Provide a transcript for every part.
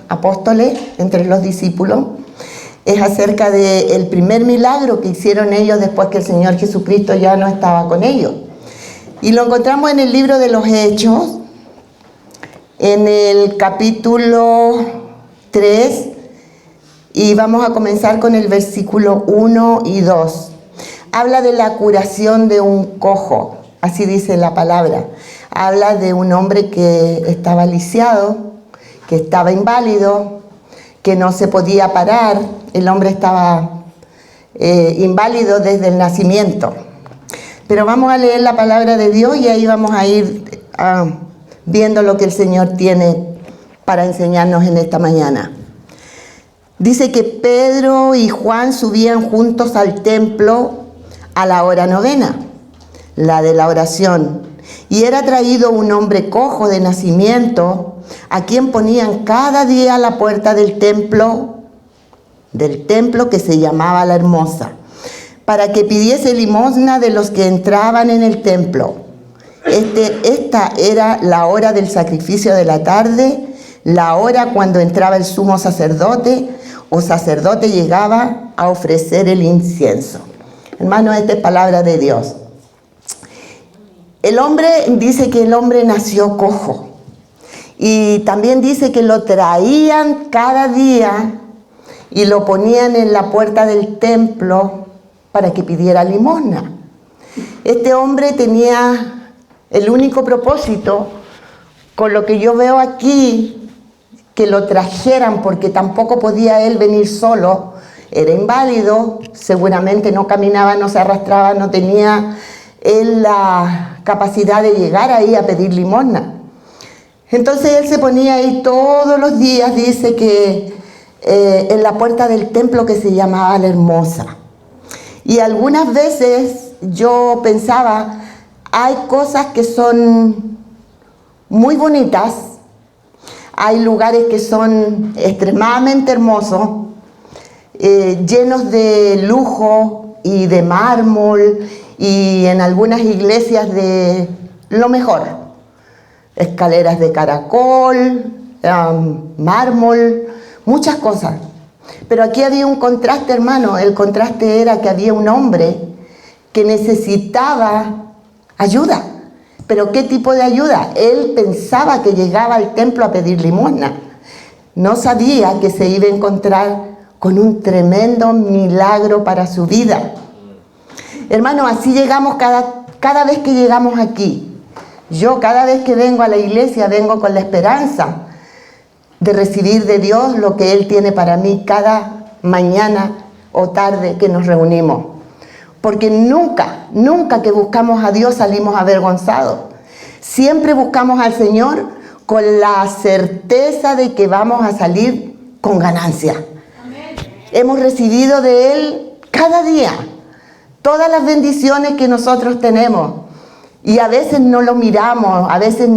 apóstoles, entre los discípulos. Es acerca del primer milagro que hicieron ellos después que el Señor Jesucristo ya no estaba con ellos. Y lo encontramos en el libro de los Hechos, en el capítulo 3, y vamos a comenzar con el versículo 1 y 2. Habla de la curación de un cojo, así dice la palabra. Habla de un hombre que estaba lisiado, que estaba inválido, que no se podía parar. El hombre estaba inválido desde el nacimiento. Pero vamos a leer la palabra de Dios y ahí vamos a ir viendo lo que el Señor tiene para enseñarnos en esta mañana. Dice que Pedro y Juan subían juntos al templo a la hora novena, la de la oración. Y era traído un hombre cojo de nacimiento, a quien ponían cada día a la puerta del templo que se llamaba La Hermosa, para que pidiese limosna de los que entraban en el templo. Esta era la hora del sacrificio de la tarde, la hora cuando entraba el sumo sacerdote o sacerdote llegaba a ofrecer el incienso. Hermano, esta es palabra de Dios. El hombre dice que el hombre nació cojo. Y también dice que lo traían cada día y lo ponían en la puerta del templo para que pidiera limosna. Este hombre tenía el único propósito, con lo que yo veo aquí, que lo trajeran, porque tampoco podía él venir solo. Era inválido, seguramente no caminaba, no se arrastraba, no tenía él la capacidad de llegar ahí a pedir limosna. Entonces él se ponía ahí todos los días, dice que en la puerta del templo que se llamaba La Hermosa. Y algunas veces yo pensaba, hay cosas que son muy bonitas, hay lugares que son extremadamente hermosos, llenos de lujo y de mármol, y en algunas iglesias de lo mejor. Escaleras de caracol, mármol, muchas cosas. Pero aquí había un contraste, hermano. El contraste era que había un hombre que necesitaba ayuda. ¿Pero qué tipo de ayuda? Él pensaba que llegaba al templo a pedir limosna. No sabía que se iba a encontrar con un tremendo milagro para su vida. Hermano, así llegamos cada vez que llegamos aquí. Yo cada vez que vengo a la iglesia vengo con la esperanza de recibir de Dios lo que Él tiene para mí cada mañana o tarde que nos reunimos. Porque nunca que buscamos a Dios salimos avergonzados. Siempre buscamos al Señor con la certeza de que vamos a salir con ganancia. Amén. Hemos recibido de Él cada día todas las bendiciones que nosotros tenemos. Y a veces no lo miramos, a veces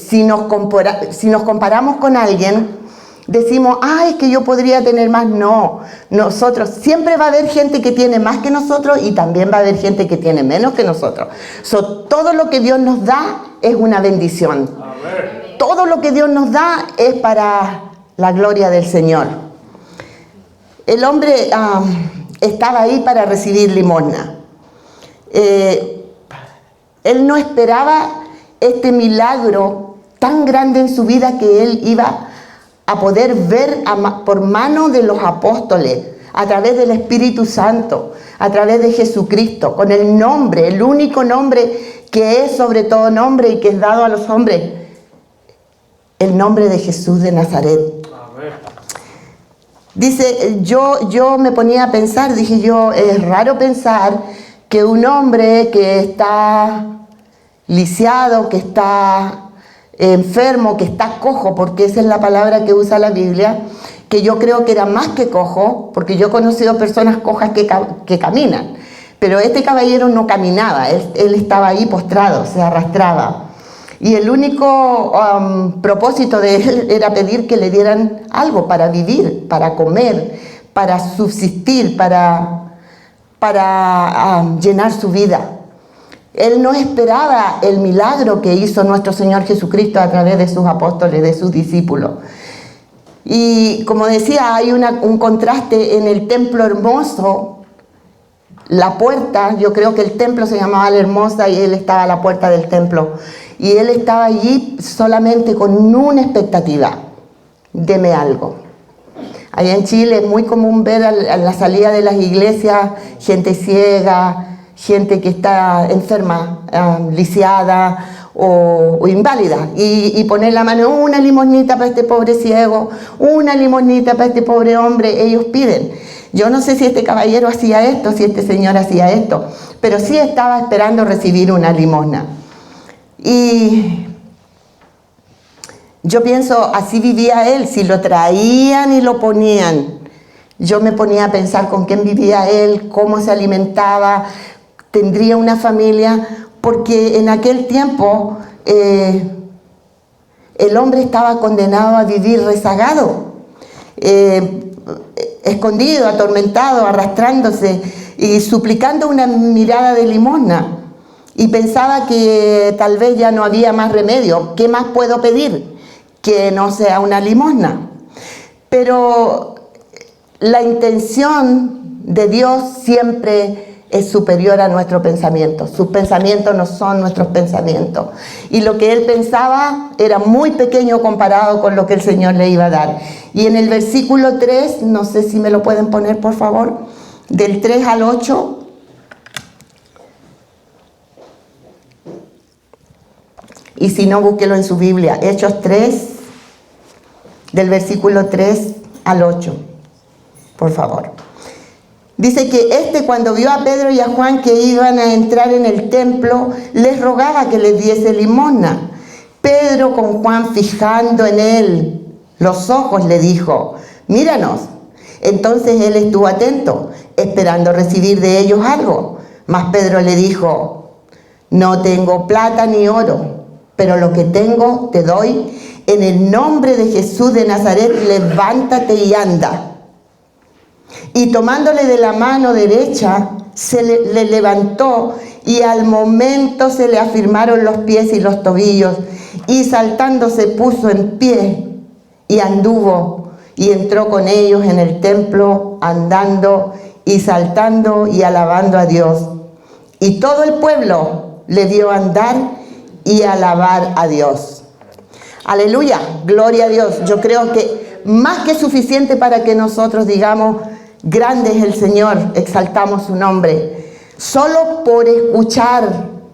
si nos comparamos con alguien, decimos, es que yo podría tener más. No, nosotros, siempre va a haber gente que tiene más que nosotros y también va a haber gente que tiene menos que nosotros. Todo lo que Dios nos da es una bendición. Amén. Todo lo que Dios nos da es para la gloria del Señor. El hombre estaba ahí para recibir limosna. Él no esperaba este milagro tan grande en su vida que él iba a poder ver por mano de los apóstoles, a través del Espíritu Santo, a través de Jesucristo, con el nombre, el único nombre que es sobre todo nombre y que es dado a los hombres, el nombre de Jesús de Nazaret. Amén. Dice, yo me ponía a pensar, dije yo, es raro pensar que un hombre que está lisiado, que está enfermo, que está cojo, porque esa es la palabra que usa la Biblia, que yo creo que era más que cojo, porque yo he conocido personas cojas que caminan, pero este caballero no caminaba, él estaba ahí postrado, se arrastraba. Y el único propósito de él era pedir que le dieran algo para vivir, para comer, para subsistir, para llenar su vida. Él no esperaba el milagro que hizo nuestro Señor Jesucristo a través de sus apóstoles, de sus discípulos. Y como decía, hay un contraste en el templo hermoso. La puerta, yo creo que el templo se llamaba La Hermosa y él estaba a la puerta del templo. Y él estaba allí solamente con una expectativa: deme algo. Allá en Chile es muy común ver a la salida de las iglesias gente ciega, gente que está enferma, lisiada o inválida, y poner la mano: una limosnita para este pobre ciego, una limosnita para este pobre hombre. Ellos piden. Yo no sé si este caballero hacía esto, si este señor hacía esto, pero sí estaba esperando recibir una limosna. Y yo pienso, así vivía él. Si lo traían y lo ponían, yo me ponía a pensar con quién vivía él, cómo se alimentaba, tendría una familia, porque en aquel tiempo el hombre estaba condenado a vivir rezagado, escondido, atormentado, arrastrándose y suplicando una mirada de limosna. Y pensaba que tal vez ya no había más remedio. ¿Qué más puedo pedir que no sea una limosna? Pero la intención de Dios siempre es superior a nuestro pensamiento. Sus pensamientos no son nuestros pensamientos. Y lo que él pensaba era muy pequeño comparado con lo que el Señor le iba a dar. Y en el versículo 3, no sé si me lo pueden poner por favor, del 3 al 8, y si no, búsquelo en su Biblia, Hechos 3, del versículo 3 al 8, por favor. Dice que cuando vio a Pedro y a Juan que iban a entrar en el templo, les rogaba que les diese limosna. Pedro, con Juan fijando en él los ojos, le dijo: míranos. Entonces él estuvo atento, esperando recibir de ellos algo. Mas Pedro le dijo: no tengo plata ni oro, pero lo que tengo te doy. En el nombre de Jesús de Nazaret, levántate y anda. Y tomándole de la mano derecha, le levantó, y al momento se le afirmaron los pies y los tobillos, y saltando se puso en pie y anduvo, y entró con ellos en el templo, andando y saltando y alabando a Dios. Y todo el pueblo le vio andar y alabar a Dios. Aleluya, gloria a Dios. Yo creo que más que suficiente para que nosotros digamos: grande es el Señor, exaltamos su nombre. Solo por escuchar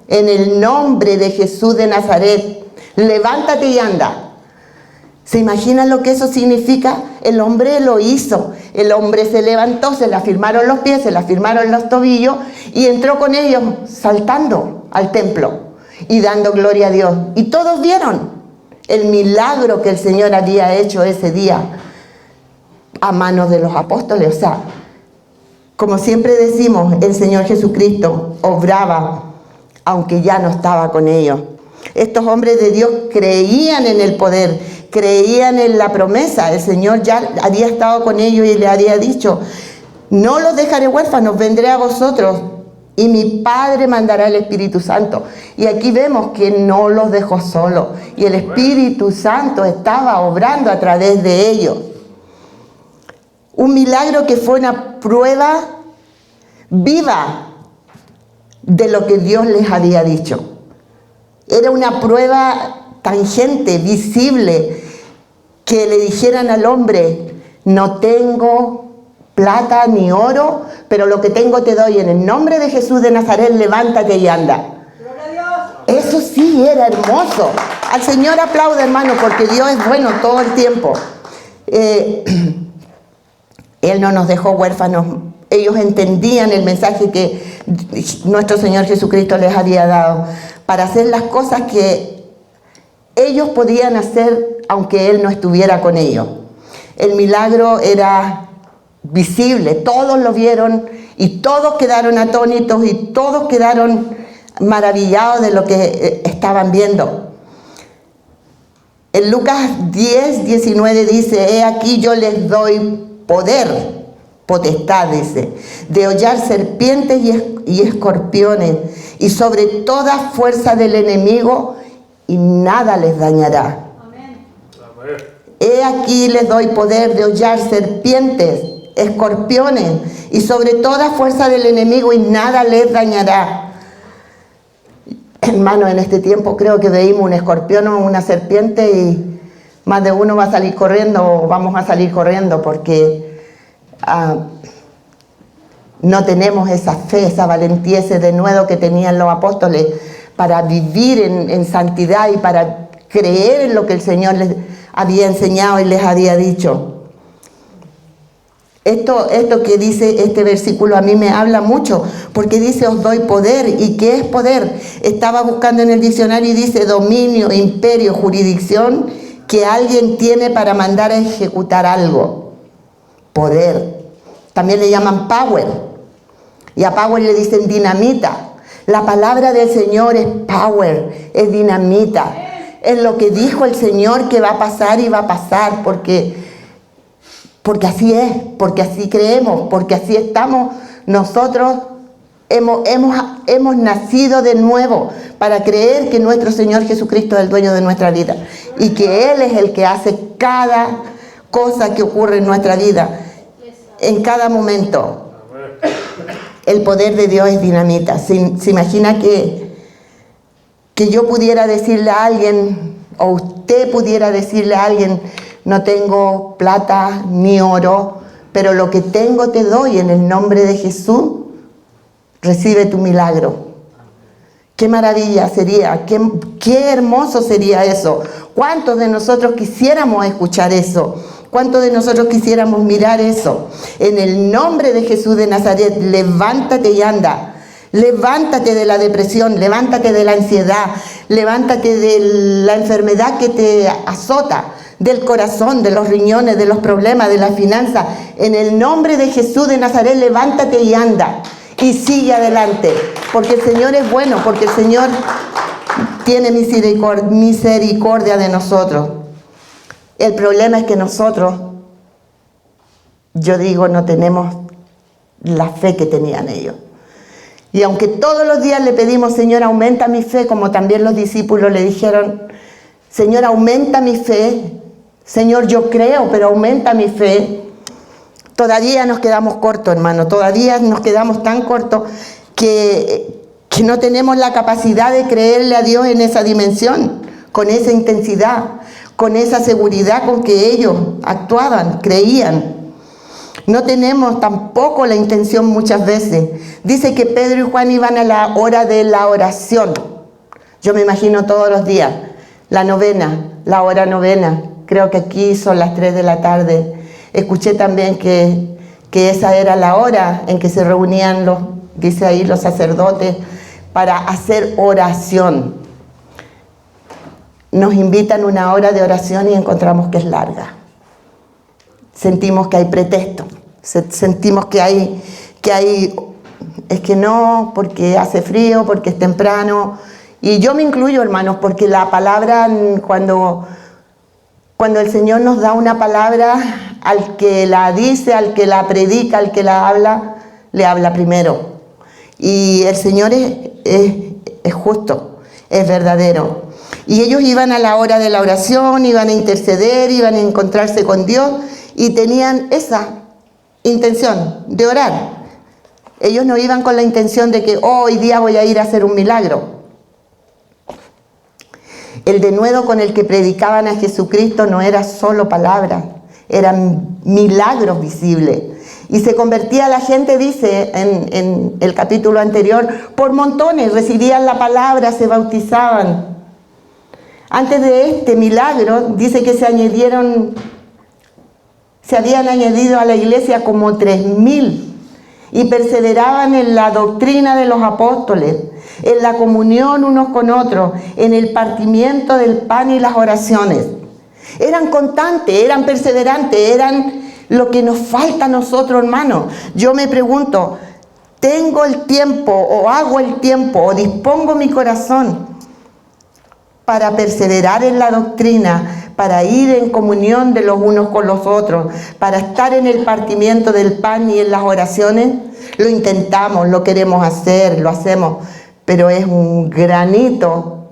en el nombre de Jesús de Nazaret, levántate y anda. ¿Se imaginan lo que eso significa? El hombre lo hizo. El hombre se levantó, se le afirmaron los pies, se le afirmaron los tobillos, y entró con ellos saltando al templo y dando gloria a Dios. Y todos vieron el milagro que el Señor había hecho ese día a manos de los apóstoles. O sea, como siempre decimos, el Señor Jesucristo obraba aunque ya no estaba con ellos. Estos hombres de Dios creían en el poder, creían en la promesa. El Señor ya había estado con ellos y le había dicho: no los dejaré huérfanos, vendré a vosotros, y mi Padre mandará el Espíritu Santo. Y aquí vemos que no los dejó solos, y el Espíritu Santo estaba obrando a través de ellos. Un milagro que fue una prueba viva de lo que Dios les había dicho. Era una prueba tangente, visible, que le dijeran al hombre: no tengo plata ni oro, pero lo que tengo te doy. En el nombre de Jesús de Nazaret, levántate y anda. Eso sí era hermoso. Al Señor aplaude, hermano, porque Dios es bueno todo el tiempo. Él no nos dejó huérfanos. Ellos entendían el mensaje que nuestro Señor Jesucristo les había dado para hacer las cosas que ellos podían hacer aunque Él no estuviera con ellos. El milagro era visible, todos lo vieron y todos quedaron atónitos y todos quedaron maravillados de lo que estaban viendo. En Lucas 10, 19 dice: he aquí yo les doy poder, potestad, dice, de hollar serpientes y escorpiones, y sobre toda fuerza del enemigo, y nada les dañará. Amén. He aquí les doy poder de hollar serpientes, escorpiones y sobre toda fuerza del enemigo y nada les dañará. Hermano, en este tiempo creo que veíamos un escorpión o una serpiente y más de uno va a salir corriendo o vamos a salir corriendo porque no tenemos esa fe, esa valentía, ese denuedo que tenían los apóstoles para vivir en santidad y para creer en lo que el Señor les había enseñado y les había dicho. Esto que dice este versículo a mí me habla mucho, porque dice os doy poder. ¿Y qué es poder? Estaba buscando en el diccionario y dice dominio, imperio, jurisdicción que alguien tiene para mandar a ejecutar algo. Poder. También le llaman power. Y a power le dicen dinamita. La palabra del Señor es power, es dinamita. Es lo que dijo el Señor que va a pasar y va a pasar, porque así es, porque así creemos, porque así estamos. Nosotros hemos nacido de nuevo para creer que nuestro Señor Jesucristo es el dueño de nuestra vida y que Él es el que hace cada cosa que ocurre en nuestra vida, en cada momento. El poder de Dios es dinamita. Se imagina que yo pudiera decirle a alguien, o usted pudiera decirle a alguien, no tengo plata ni oro, pero lo que tengo te doy en el nombre de Jesús, recibe tu milagro. Qué maravilla sería, qué hermoso sería eso. ¿Cuántos de nosotros quisiéramos escuchar eso? ¿Cuántos de nosotros quisiéramos mirar eso? En el nombre de Jesús de Nazaret, levántate y anda. Levántate de la depresión, levántate de la ansiedad, levántate de la enfermedad que te azota, del corazón, de los riñones, de los problemas, de las finanzas. En el nombre de Jesús de Nazaret, levántate y anda. Y sigue adelante, porque el Señor es bueno, porque el Señor tiene misericordia de nosotros. El problema es que nosotros, yo digo, no tenemos la fe que tenían ellos. Y aunque todos los días le pedimos, Señor, aumenta mi fe, como también los discípulos le dijeron, Señor, aumenta mi fe. Señor, yo creo, pero aumenta mi fe. Todavía nos quedamos cortos, hermano. Todavía nos quedamos tan cortos que no tenemos la capacidad de creerle a Dios en esa dimensión, con esa intensidad, con esa seguridad con que ellos actuaban, creían. No tenemos tampoco la intención muchas veces. Dice que Pedro y Juan iban a la hora de la oración. Yo me imagino todos los días, la novena, la hora novena. Creo que aquí son las 3 de la tarde. Escuché también que esa era la hora en que se reunían dice ahí, los sacerdotes para hacer oración. Nos invitan una hora de oración y encontramos que es larga. Sentimos que hay pretexto, sentimos que hay, es que no, porque hace frío, porque es temprano. Y yo me incluyo, hermanos, porque la palabra, cuando el Señor nos da una palabra, al que la dice, al que la predica, al que la habla, le habla primero. Y el Señor es justo, es verdadero. Y ellos iban a la hora de la oración, iban a interceder, iban a encontrarse con Dios y tenían esa intención de orar. Ellos no iban con la intención de que hoy día voy a ir a hacer un milagro. El denuedo con el que predicaban a Jesucristo no era solo palabras, eran milagros visibles. Y se convertía la gente, dice en el capítulo anterior, por montones, recibían la palabra, se bautizaban. Antes de este milagro, dice que se habían añadido a la iglesia como 3.000 y perseveraban en la doctrina de los apóstoles, en la comunión unos con otros, en el partimiento del pan y las oraciones. Eran constantes, eran perseverantes, eran lo que nos falta a nosotros, hermanos. Yo me pregunto, ¿tengo el tiempo o hago el tiempo o dispongo mi corazón para perseverar en la doctrina, para ir en comunión de los unos con los otros, para estar en el partimiento del pan y en las oraciones? Lo intentamos, lo queremos hacer, lo hacemos, pero es un granito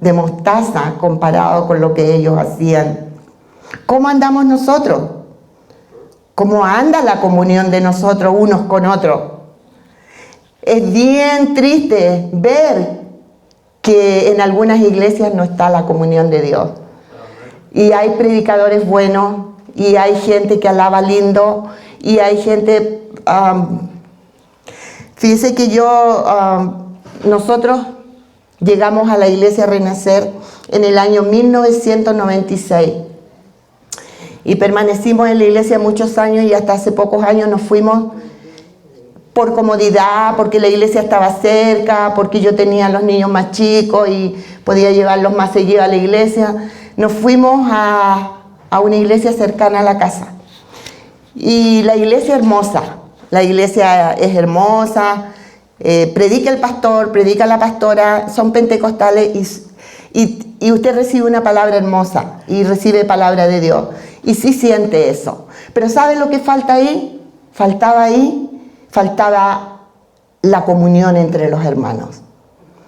de mostaza comparado con lo que ellos hacían. ¿Cómo andamos nosotros? ¿Cómo anda la comunión de nosotros unos con otros? Es bien triste ver que en algunas iglesias no está la comunión de Dios. Y hay predicadores buenos, y hay gente que alaba lindo, y hay gente... fíjese que nosotros llegamos a la iglesia Renacer en el año 1996. Y permanecimos en la iglesia muchos años, y hasta hace pocos años nos fuimos por comodidad, porque la iglesia estaba cerca, porque yo tenía los niños más chicos y podía llevarlos más seguido a la iglesia. Nos fuimos a una iglesia cercana a la casa. Y la iglesia hermosa, la iglesia es hermosa, predica el pastor, predica la pastora, son pentecostales y usted recibe una palabra hermosa y recibe palabra de Dios. Y sí siente eso. Pero ¿sabe lo que falta ahí? Faltaba la comunión entre los hermanos.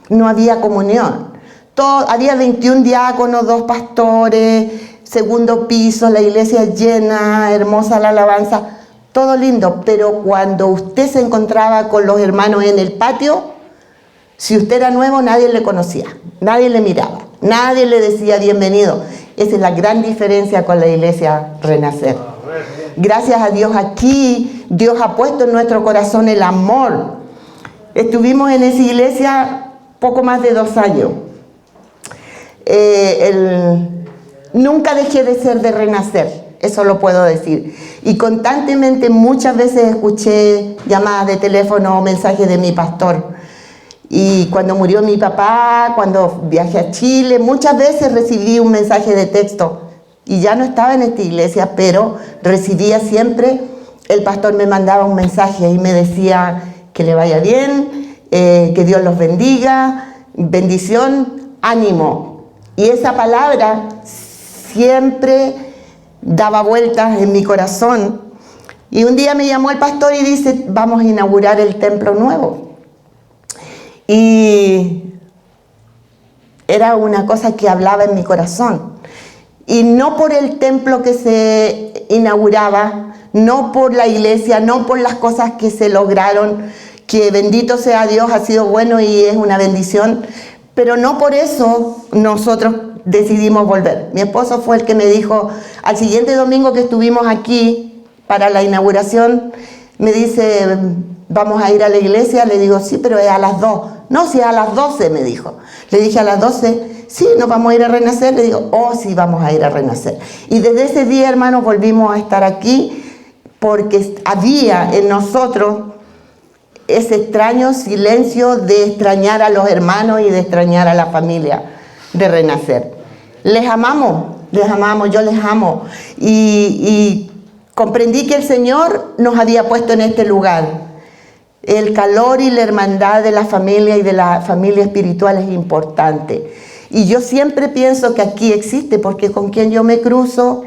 No había comunión. Había 21 diáconos, 2 pastores, segundo piso, la iglesia llena, hermosa la alabanza, todo lindo. Pero cuando usted se encontraba con los hermanos en el patio, si usted era nuevo, nadie le conocía, nadie le miraba, nadie le decía bienvenido. Esa es la gran diferencia con la iglesia Renacer. Gracias a Dios aquí, Dios ha puesto en nuestro corazón el amor. Estuvimos en esa iglesia poco más de 2 años. Nunca dejé de ser de Renacer, eso lo puedo decir. Y constantemente muchas veces escuché llamadas de teléfono o mensajes de mi pastor. Y cuando murió mi papá, cuando viajé a Chile, muchas veces recibí un mensaje de texto. Y ya no estaba en esta iglesia, pero recibía siempre, el pastor me mandaba un mensaje y me decía que le vaya bien, que Dios los bendiga, bendición, ánimo. Y esa palabra siempre daba vueltas en mi corazón. Y un día me llamó el pastor y dice, vamos a inaugurar el templo nuevo. Y era una cosa que hablaba en mi corazón. Y no por el templo que se inauguraba, no por la iglesia, no por las cosas que se lograron, que bendito sea Dios, ha sido bueno y es una bendición, pero no por eso nosotros decidimos volver. Mi esposo fue el que me dijo, al siguiente domingo que estuvimos aquí para la inauguración, me dice, vamos a ir a la iglesia. Le digo, sí, pero es a las 2. No, sí, a las 12, me dijo. Le dije, a las 12, sí, nos vamos a ir a Renacer. Le digo, oh, sí, vamos a ir a Renacer. Y desde ese día, hermanos, volvimos a estar aquí porque había en nosotros ese extraño silencio de extrañar a los hermanos y de extrañar a la familia de Renacer. Les amamos, yo les amo. Y comprendí que el Señor nos había puesto en este lugar. El calor y la hermandad de la familia y de la familia espiritual es importante. Y yo siempre pienso que aquí existe, porque con quien yo me cruzo,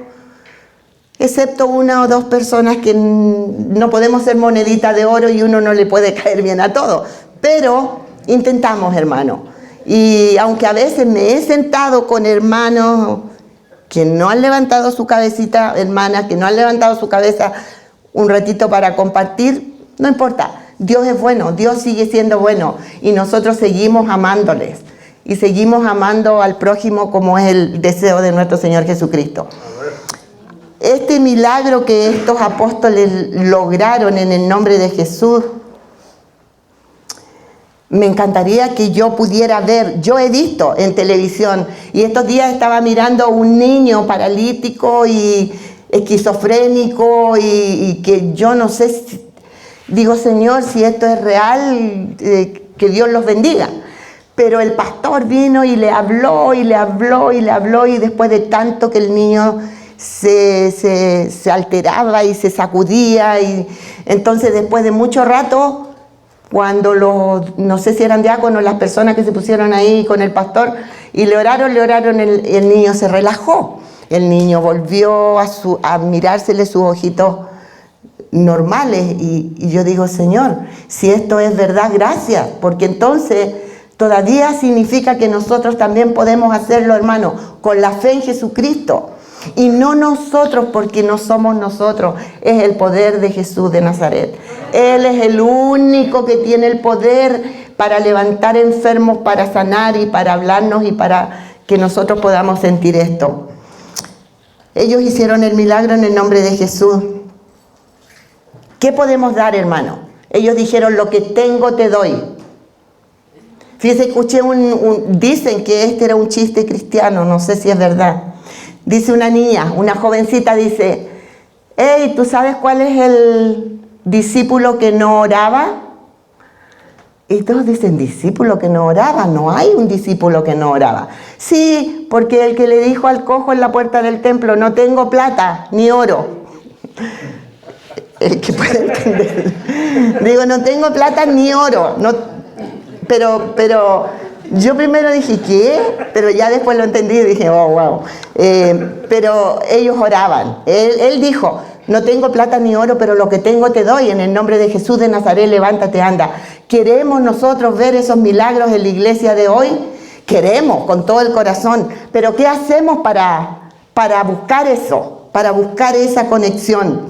excepto 1 o 2 personas que no podemos ser monedita de oro y uno no le puede caer bien a todos. Pero intentamos, hermano. Y aunque a veces me he sentado con hermanos que no han levantado su cabecita, hermanas que no han levantado su cabeza un ratito para compartir, no importa. Dios es bueno, Dios sigue siendo bueno y nosotros seguimos amándoles y seguimos amando al prójimo como es el deseo de nuestro Señor Jesucristo. Este milagro que estos apóstoles lograron en el nombre de Jesús, me encantaría que yo pudiera ver. Yo he visto en televisión y estos días estaba mirando un niño paralítico y esquizofrénico y que yo no sé si, digo, Señor, si esto es real, que Dios los bendiga. Pero el pastor vino y le habló y le habló y le habló, y después de tanto que el niño se alteraba y se sacudía, y entonces después de mucho rato, cuando no sé si eran diáconos, las personas que se pusieron ahí con el pastor y le oraron, el niño se relajó. El niño volvió a mirársele sus ojitos normales y yo digo, Señor, si esto es verdad, gracias, porque entonces todavía significa que nosotros también podemos hacerlo, hermano, con la fe en Jesucristo. Y no nosotros, porque no somos nosotros, es el poder de Jesús de Nazaret. Él es el único que tiene el poder para levantar enfermos, para sanar y para hablarnos y para que nosotros podamos sentir esto. Ellos hicieron el milagro en el nombre de Jesús. ¿Qué podemos dar, hermano? Ellos dijeron, lo que tengo te doy. Fíjense, escuché dicen que este era un chiste cristiano, no sé si es verdad. Dice una niña, una jovencita dice, hey, ¿tú sabes cuál es el discípulo que no oraba? Y todos dicen, ¿discípulo que no oraba? No hay un discípulo que no oraba. Sí, porque el que le dijo al cojo en la puerta del templo, no tengo plata ni oro. El que puede entender. Digo, no tengo plata ni oro. No, pero yo primero dije, ¿qué? Pero ya después lo entendí y dije, oh, wow. Pero ellos oraban. Él dijo, no tengo plata ni oro, pero lo que tengo te doy. En el nombre de Jesús de Nazaret, levántate, anda. ¿Queremos nosotros ver esos milagros en la iglesia de hoy? Queremos, con todo el corazón. Pero ¿qué hacemos para buscar eso? Para buscar esa conexión.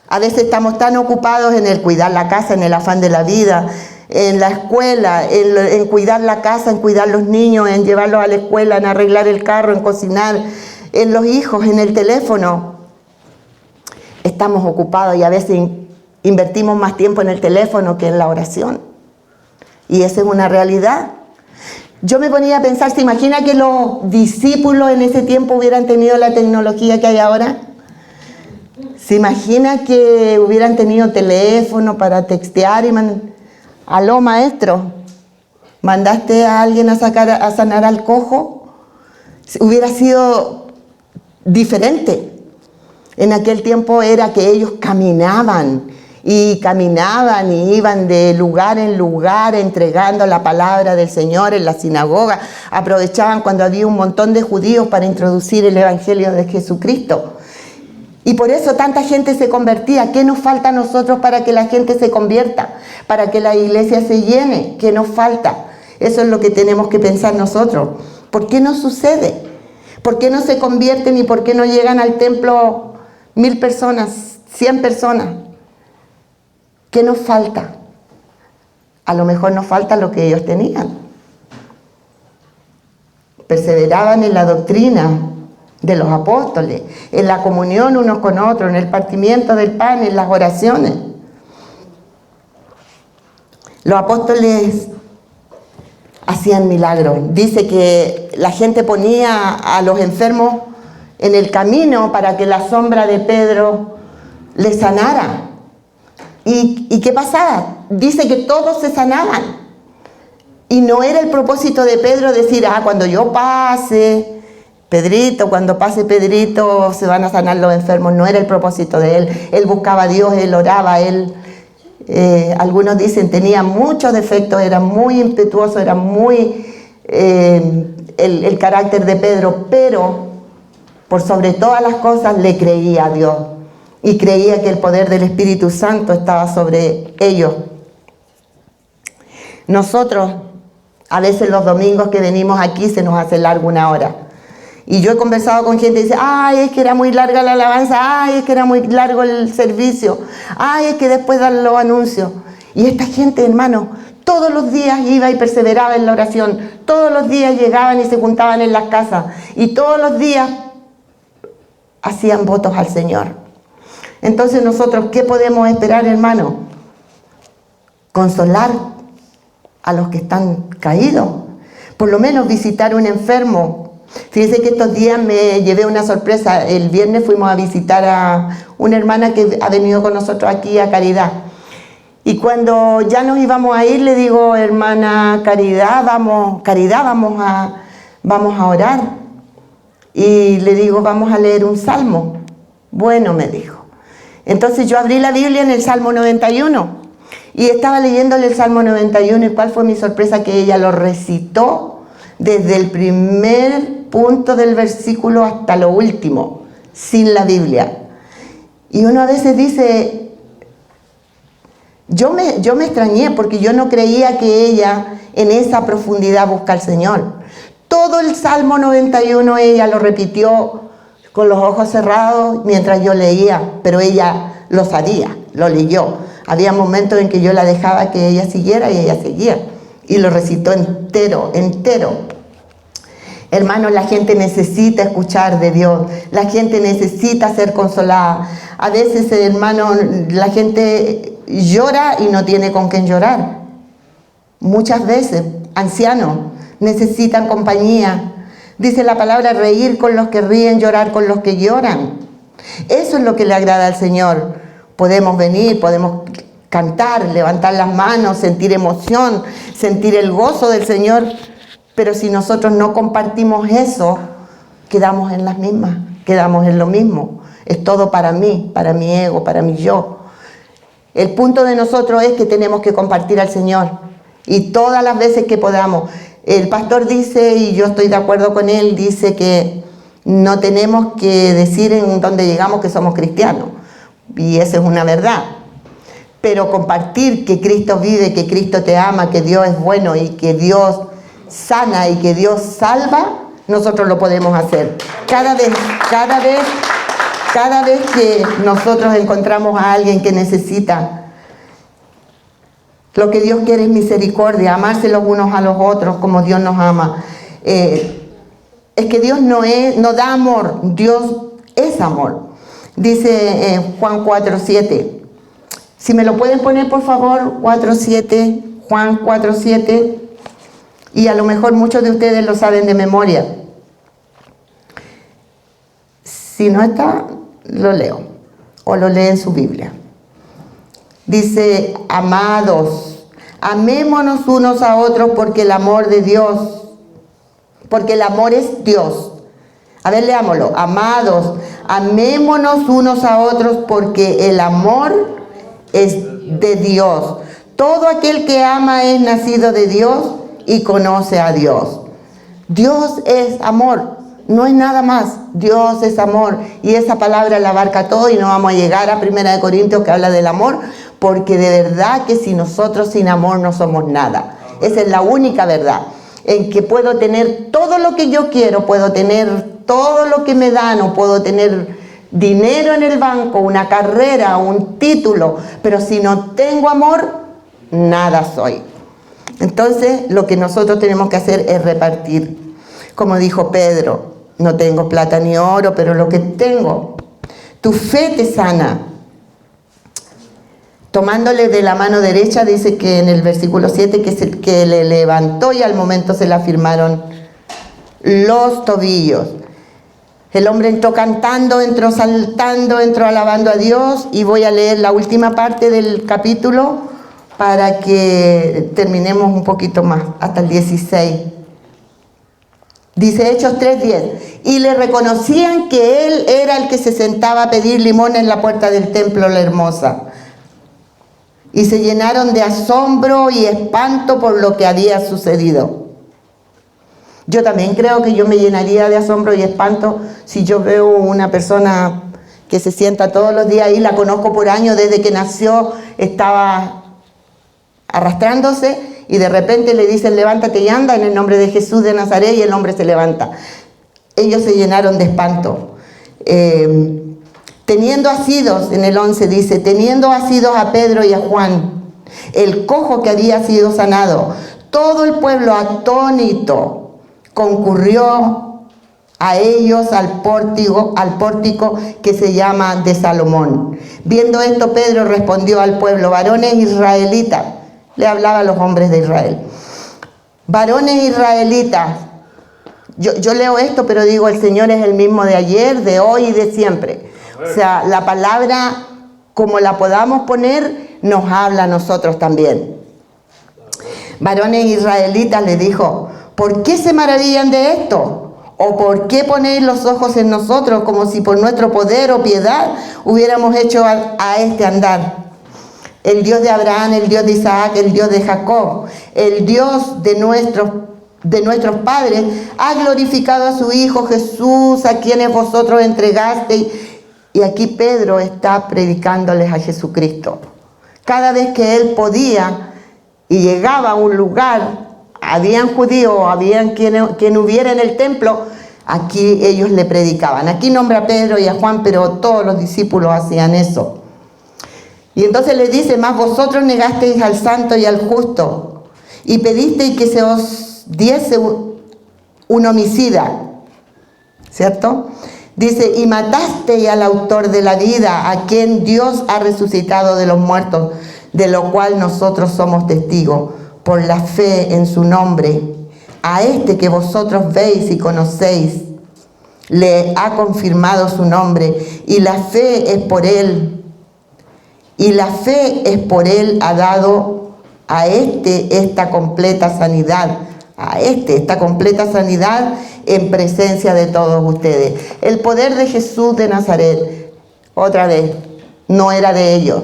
A veces estamos tan ocupados en el cuidar la casa, en el afán de la vida, en la escuela, en cuidar la casa, en cuidar los niños, en llevarlos a la escuela, en arreglar el carro, en cocinar, en los hijos, en el teléfono. Estamos ocupados y a veces invertimos más tiempo en el teléfono que en la oración. Y esa es una realidad. Yo me ponía a pensar, ¿se imagina que los discípulos en ese tiempo hubieran tenido la tecnología que hay ahora? ¿Se imagina que hubieran tenido teléfono para textear y aló, maestro, mandaste a alguien a sanar al cojo? Hubiera sido diferente. En aquel tiempo era que ellos caminaban y iban de lugar en lugar entregando la palabra del Señor en la sinagoga. Aprovechaban cuando había un montón de judíos para introducir el evangelio de Jesucristo. Y por eso tanta gente se convertía. ¿Qué nos falta a nosotros para que la gente se convierta? Para que la iglesia se llene. ¿Qué nos falta? Eso es lo que tenemos que pensar nosotros. ¿Por qué no sucede? ¿Por qué no se convierten y por qué no llegan al templo 1000 personas, 100 personas? ¿Qué nos falta? A lo mejor nos falta lo que ellos tenían. Perseveraban en la doctrina de los apóstoles, en la comunión unos con otros, en el partimiento del pan, en las oraciones. Los apóstoles hacían milagros. Dice que la gente ponía a los enfermos en el camino para que la sombra de Pedro les sanara. ¿Y qué pasaba? Dice que todos se sanaban. Y no era el propósito de Pedro decir, cuando yo pase Pedrito, cuando pase Pedrito se van a sanar los enfermos. No era el propósito de él. Él buscaba a Dios, él oraba, algunos dicen tenía muchos defectos, era muy impetuoso, era muy el carácter de Pedro, pero por sobre todas las cosas le creía a Dios y creía que el poder del Espíritu Santo estaba sobre ellos. Nosotros, a veces los domingos que venimos aquí se nos hace largo una hora. Y yo he conversado con gente que dice, es que era muy larga la alabanza, es que era muy largo el servicio, es que después dan los anuncios. Y esta gente, hermano, todos los días iba y perseveraba en la oración, todos los días llegaban y se juntaban en las casas, y todos los días hacían votos al Señor. Entonces nosotros, ¿qué podemos esperar, hermano? Consolar a los que están caídos, por lo menos visitar a un enfermo. Fíjense que estos días me llevé una sorpresa. El viernes fuimos a visitar a una hermana que ha venido con nosotros aquí a Caridad. Y cuando ya nos íbamos a ir, le digo, hermana Caridad, vamos a orar. Y le digo, vamos a leer un salmo. Bueno, me dijo. Entonces yo abrí la Biblia en el Salmo 91. Y estaba leyéndole el Salmo 91. ¿Y cuál fue mi sorpresa? Que ella lo recitó desde el primer punto del versículo hasta lo último, sin la Biblia. Y uno a veces dice, yo me extrañé porque yo no creía que ella en esa profundidad busca al Señor. Todo el Salmo 91 ella lo repitió con los ojos cerrados mientras yo leía, pero ella lo sabía, lo leyó. Había momentos en que yo la dejaba que ella siguiera y ella seguía. Y lo recitó entero, entero. Hermanos, la gente necesita escuchar de Dios. La gente necesita ser consolada. A veces, hermano, la gente llora y no tiene con quién llorar. Muchas veces, ancianos necesitan compañía. Dice la palabra, reír con los que ríen, llorar con los que lloran. Eso es lo que le agrada al Señor. Podemos venir, podemos cantar, levantar las manos, sentir emoción, sentir el gozo del Señor, pero si nosotros no compartimos eso, quedamos en las mismas, quedamos en lo mismo. Es todo para mí, para mi ego, para mi yo. El punto de nosotros es que tenemos que compartir al Señor, y todas las veces que podamos. El pastor dice, y yo estoy de acuerdo con él, dice que no tenemos que decir en donde llegamos que somos cristianos, y eso es una verdad. Pero compartir que Cristo vive, que Cristo te ama, que Dios es bueno y que Dios sana y que Dios salva, nosotros lo podemos hacer. Cada vez que nosotros encontramos a alguien que necesita, lo que Dios quiere es misericordia, amarse los unos a los otros como Dios nos ama. Es que Dios no da amor, Dios es amor. Dice Juan 4:7. Si me lo pueden poner, por favor, 4:7, Juan 4:7. Y a lo mejor muchos de ustedes lo saben de memoria. Si no está, lo leo. O lo lee en su Biblia. Dice, amados, amémonos unos a otros porque el amor de Dios, porque el amor es Dios. A ver, leámoslo. Amados, amémonos unos a otros porque el amor es de Dios. Todo aquel que ama es nacido de Dios y conoce a Dios. Dios es amor, no es nada más. Dios es amor, y esa palabra la abarca todo, y no vamos a llegar a 1 Corintios que habla del amor, porque de verdad que si nosotros sin amor no somos nada. Esa es la única verdad, en que puedo tener todo lo que yo quiero, puedo tener todo lo que me dan, o puedo tener dinero en el banco, una carrera, un título, pero si no tengo amor, nada soy. Entonces, lo que nosotros tenemos que hacer es repartir. Como dijo Pedro, no tengo plata ni oro, pero lo que tengo, tu fe te sana. Tomándole de la mano derecha, dice que en el versículo 7, que le levantó y al momento se le afirmaron los tobillos. El hombre entró cantando, entró saltando, entró alabando a Dios, y voy a leer la última parte del capítulo para que terminemos un poquito más, hasta el 16. Dice Hechos 3:10, y le reconocían que él era el que se sentaba a pedir limosna en la puerta del templo La Hermosa. Y se llenaron de asombro y espanto por lo que había sucedido. Yo también creo que yo me llenaría de asombro y espanto si yo veo una persona que se sienta todos los días ahí, la conozco por años, desde que nació estaba arrastrándose, y de repente le dicen levántate y anda en el nombre de Jesús de Nazaret, y el hombre se levanta. Ellos se llenaron de espanto. Teniendo asidos, en el 11 dice, teniendo asidos a Pedro y a Juan, el cojo que había sido sanado, todo el pueblo atónito concurrió a ellos al pórtico que se llama de Salomón. Viendo esto, Pedro respondió al pueblo, varones israelitas, le hablaba a los hombres de Israel, varones israelitas, yo leo esto, pero digo, el Señor es el mismo de ayer, de hoy y de siempre. O sea, la palabra, como la podamos poner, nos habla a nosotros también. Varones israelitas, le dijo, ¿por qué se maravillan de esto? ¿O por qué ponéis los ojos en nosotros como si por nuestro poder o piedad hubiéramos hecho a este andar? El Dios de Abraham, el Dios de Isaac, el Dios de Jacob, el Dios de nuestros padres, ha glorificado a su Hijo Jesús, a quienes vosotros entregasteis. Y aquí Pedro está predicándoles a Jesucristo. Cada vez que él podía y llegaba a un lugar, habían judíos, habían quien hubiera en el templo, aquí ellos le predicaban. Aquí nombra a Pedro y a Juan, pero todos los discípulos hacían eso. Y entonces les dice, mas vosotros negasteis al santo y al justo, y pedisteis que se os diese un homicida, ¿cierto? Dice, y matasteis al autor de la vida, a quien Dios ha resucitado de los muertos, de lo cual nosotros somos testigos, por la fe en su nombre. A este que vosotros veis y conocéis, le ha confirmado su nombre, y la fe es por él. Y la fe es por él ha dado a esta completa sanidad, esta completa sanidad en presencia de todos ustedes. El poder de Jesús de Nazaret, otra vez, no era de ellos,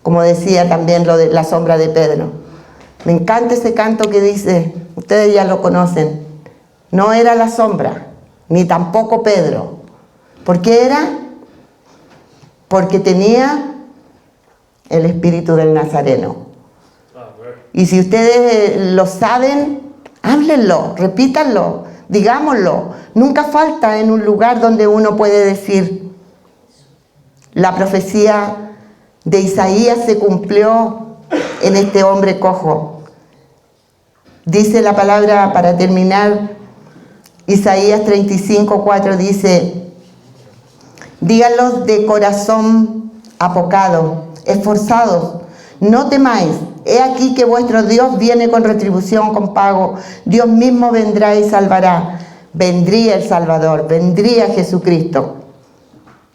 como decía también lo de la sombra de Pedro. Me encanta ese canto que dice, ustedes ya lo conocen, no era la sombra, ni tampoco Pedro. ¿Por qué era? Porque tenía el espíritu del Nazareno. Y si ustedes lo saben, háblenlo, repítanlo, digámoslo. Nunca falta en un lugar donde uno puede decir, la profecía de Isaías se cumplió en este hombre cojo. Dice la palabra, para terminar, Isaías 35:4 dice, díganlos de corazón apocado, esforzados, no temáis, he aquí que vuestro Dios viene con retribución, con pago, Dios mismo vendrá y salvará. Vendría el Salvador, vendría Jesucristo.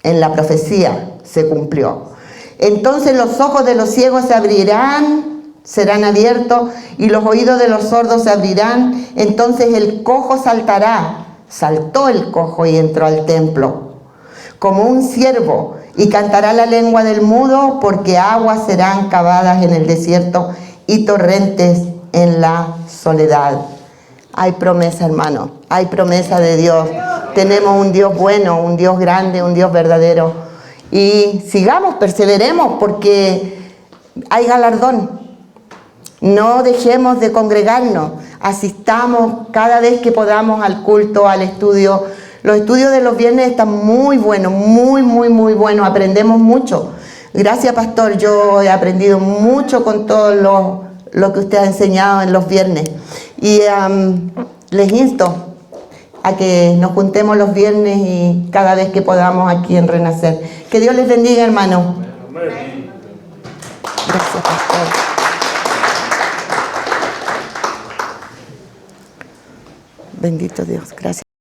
En la profecía se cumplió. Entonces los ojos de los ciegos se abrirán, serán abiertos, y los oídos de los sordos se abrirán. Entonces el cojo saltará. Saltó el cojo y entró al templo, como un ciervo, y cantará la lengua del mudo, porque aguas serán cavadas en el desierto y torrentes en la soledad. Hay promesa, hermano, hay promesa de Dios. Tenemos un Dios bueno, un Dios grande, un Dios verdadero. Y sigamos, perseveremos, porque hay galardón. No dejemos de congregarnos, asistamos cada vez que podamos al culto, al estudio. Los estudios de los viernes están muy buenos, muy buenos, aprendemos mucho. Gracias, pastor, yo he aprendido mucho con todo lo que usted ha enseñado en los viernes. Y les insto a que nos juntemos los viernes y cada vez que podamos aquí en Renacer. Que Dios les bendiga, hermano. Gracias, pastor. Bendito Dios, gracias.